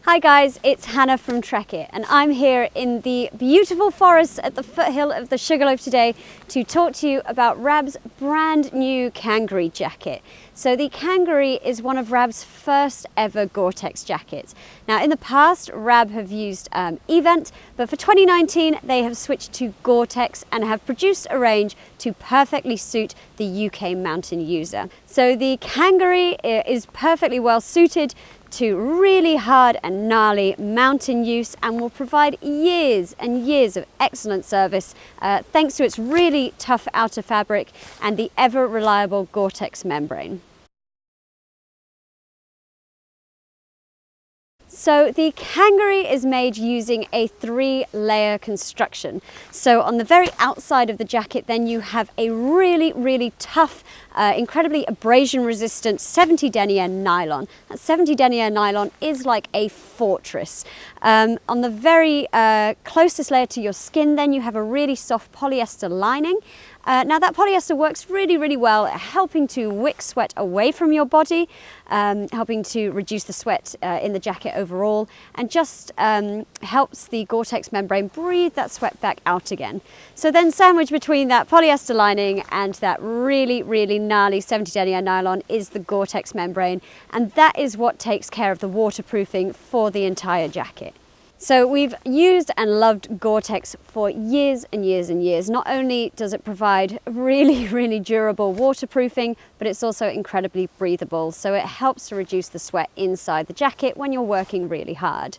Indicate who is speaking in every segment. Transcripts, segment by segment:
Speaker 1: Hi guys, it's Hannah from Trekitt and I'm here in the beautiful forest at the foothill of the Sugarloaf today to talk to you about Rab's brand new Kangri jacket. So the Kangri is one of Rab's first ever Gore-Tex jackets. Now in the past Rab have used Event, but for 2019 they have switched to Gore-Tex and have produced a range to perfectly suit the UK mountain user. So the Kangri is perfectly well suited to really hard and gnarly mountain use and will provide years and years of excellent service thanks to its really tough outer fabric and the ever reliable Gore-Tex membrane. So the Kangri is made using a 3-layer construction. So on the very outside of the jacket then you have a really tough, incredibly abrasion resistant 70 denier nylon. That 70 denier nylon is like a fortress. On the very closest layer to your skin then you have a really soft polyester lining. Now that polyester works really well at helping to wick sweat away from your body, helping to reduce the sweat in the jacket overall, and just helps the Gore-Tex membrane breathe that sweat back out again. So then sandwiched between that polyester lining and that really gnarly 70 denier nylon is the Gore-Tex membrane, and that is what takes care of the waterproofing for the entire jacket. So we've used and loved Gore-Tex for years and years. Not only does it provide really durable waterproofing, but it's also incredibly breathable. So it helps to reduce the sweat inside the jacket when you're working really hard.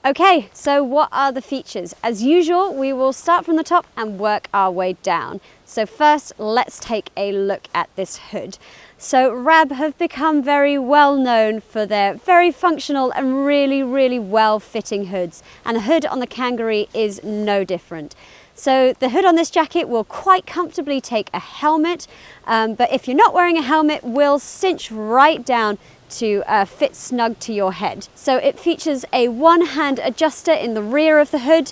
Speaker 1: Okay, so what are the features? As usual, we will start from the top and work our way down. So first, let's take a look at this hood. So Rab have become very well known for their very functional and really well-fitting hoods. And the hood on the Kangri is no different. So the hood on this jacket will quite comfortably take a helmet, but if you're not wearing a helmet, will cinch right down to fit snug to your head. So it features a one-hand adjuster in the rear of the hood,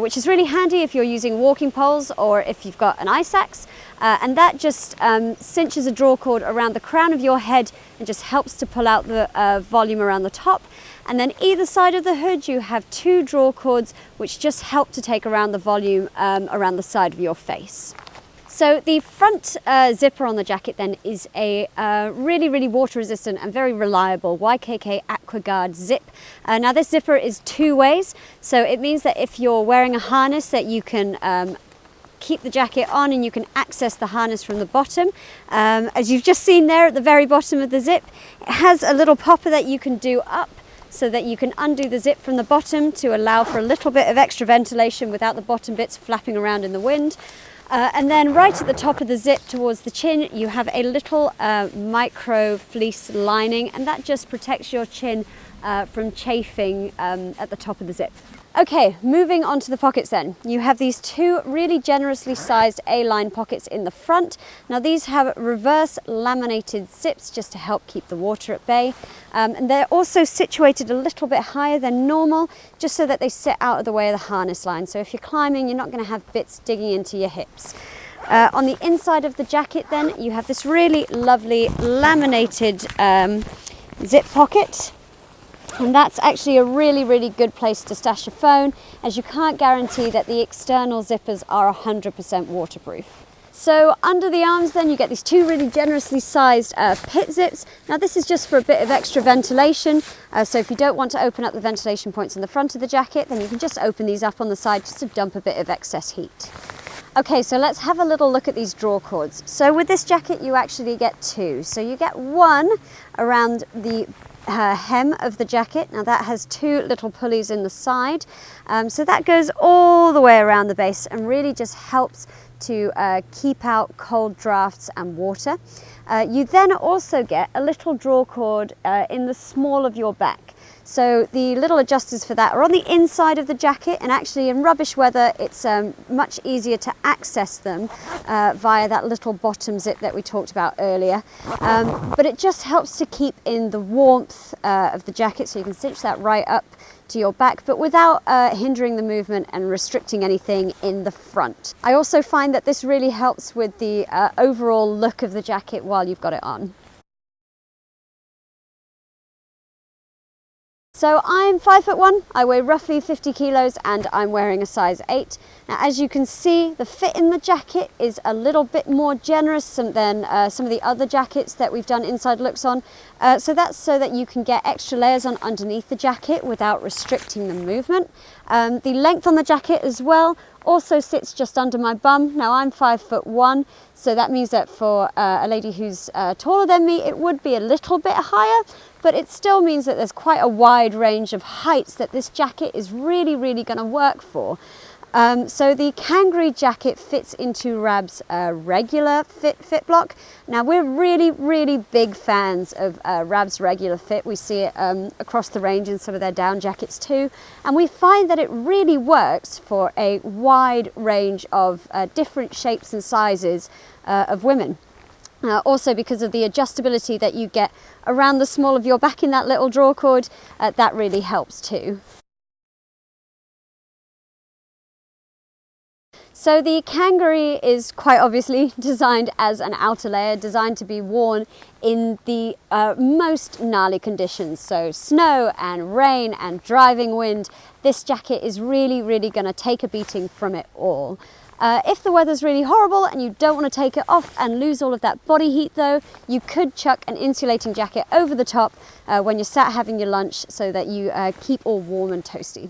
Speaker 1: which is really handy if you're using walking poles or if you've got an ice axe. And that just cinches a draw cord around the crown of your head and just helps to pull out the volume around the top. And then either side of the hood you have 2 draw cords which just help to take around the volume around the side of your face. So the front zipper on the jacket then is a really water resistant and very reliable YKK AquaGuard zip. Now this zipper is 2 ways, so it means that if you're wearing a harness that you can keep the jacket on and you can access the harness from the bottom. As you've just seen there at the very bottom of the zip, it has a little popper that you can do up so that you can undo the zip from the bottom to allow for a little bit of extra ventilation without the bottom bits flapping around in the wind. And then right at the top of the zip towards the chin, you have a little micro fleece lining, and that just protects your chin from chafing at the top of the zip. Okay, moving on to the pockets then. You have these 2 really generously sized A-line pockets in the front. Now these have reverse laminated zips just to help keep the water at bay. And they're also situated a little bit higher than normal, just so that they sit out of the way of the harness line. So if you're climbing, you're not going to have bits digging into your hips. On the inside of the jacket then, you have this really lovely laminated zip pocket. And that's actually a really good place to stash your phone, as you can't guarantee that the external zippers are 100% waterproof. So under the arms then you get these 2 really generously sized pit zips. Now this is just for a bit of extra ventilation, so if you don't want to open up the ventilation points in the front of the jacket, then you can just open these up on the side just to dump a bit of excess heat. Okay, so let's have a little look at these draw cords. So with this jacket you actually get 2. So you get one around the hem of the jacket. Now that has 2 little pulleys in the side, so that goes all the way around the base and really just helps to keep out cold drafts and water. You then also get a little draw cord in the small of your back. So the little adjusters for that are on the inside of the jacket, and actually in rubbish weather it's much easier to access them via that little bottom zip that we talked about earlier. But it just helps to keep in the warmth of the jacket, so you can cinch that right up to your back, but without hindering the movement and restricting anything in the front. I also find that this really helps with the overall look of the jacket while you've got it on. So I'm 5'1", I weigh roughly 50 kilos and I'm wearing a size 8. Now as you can see, the fit in the jacket is a little bit more generous than some of the other jackets that we've done inside looks on. So that's so that you can get extra layers on underneath the jacket without restricting the movement. The length on the jacket as well also sits just under my bum. Now I'm 5'1", so that means that for a lady who's taller than me, it would be a little bit higher, but it still means that there's quite a wide range of heights that this jacket is really going to work for. So the Kangri jacket fits into Rab's regular fit block. Now we're really big fans of Rab's regular fit. We see it across the range in some of their down jackets too, and we find that it really works for a wide range of different shapes and sizes of women. Also because of the adjustability that you get around the small of your back in that little draw cord, that really helps too. So the Kangri is quite obviously designed as an outer layer, designed to be worn in the most gnarly conditions. So snow and rain and driving wind, this jacket is really going to take a beating from it all. If the weather's really horrible and you don't want to take it off and lose all of that body heat though, you could chuck an insulating jacket over the top when you're sat having your lunch so that you keep all warm and toasty.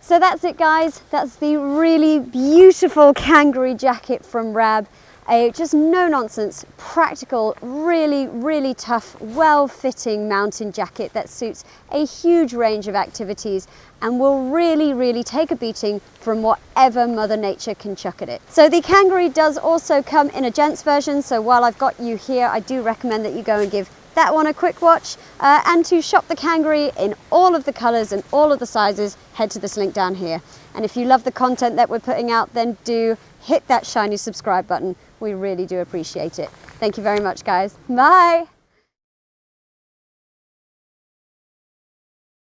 Speaker 1: So that's it guys, that's the really beautiful Kangri jacket from Rab. A just no nonsense, practical, really tough, well-fitting mountain jacket that suits a huge range of activities and will really take a beating from whatever Mother Nature can chuck at it. So the Kangri does also come in a gents version, so while I've got you here, I do recommend that you go and give that one a quick watch, and to shop the Kangri in all of the colours and all of the sizes, head to this link down here. And if you love the content that we're putting out, then do hit that shiny subscribe button. We really do appreciate it. Thank you very much guys. Bye!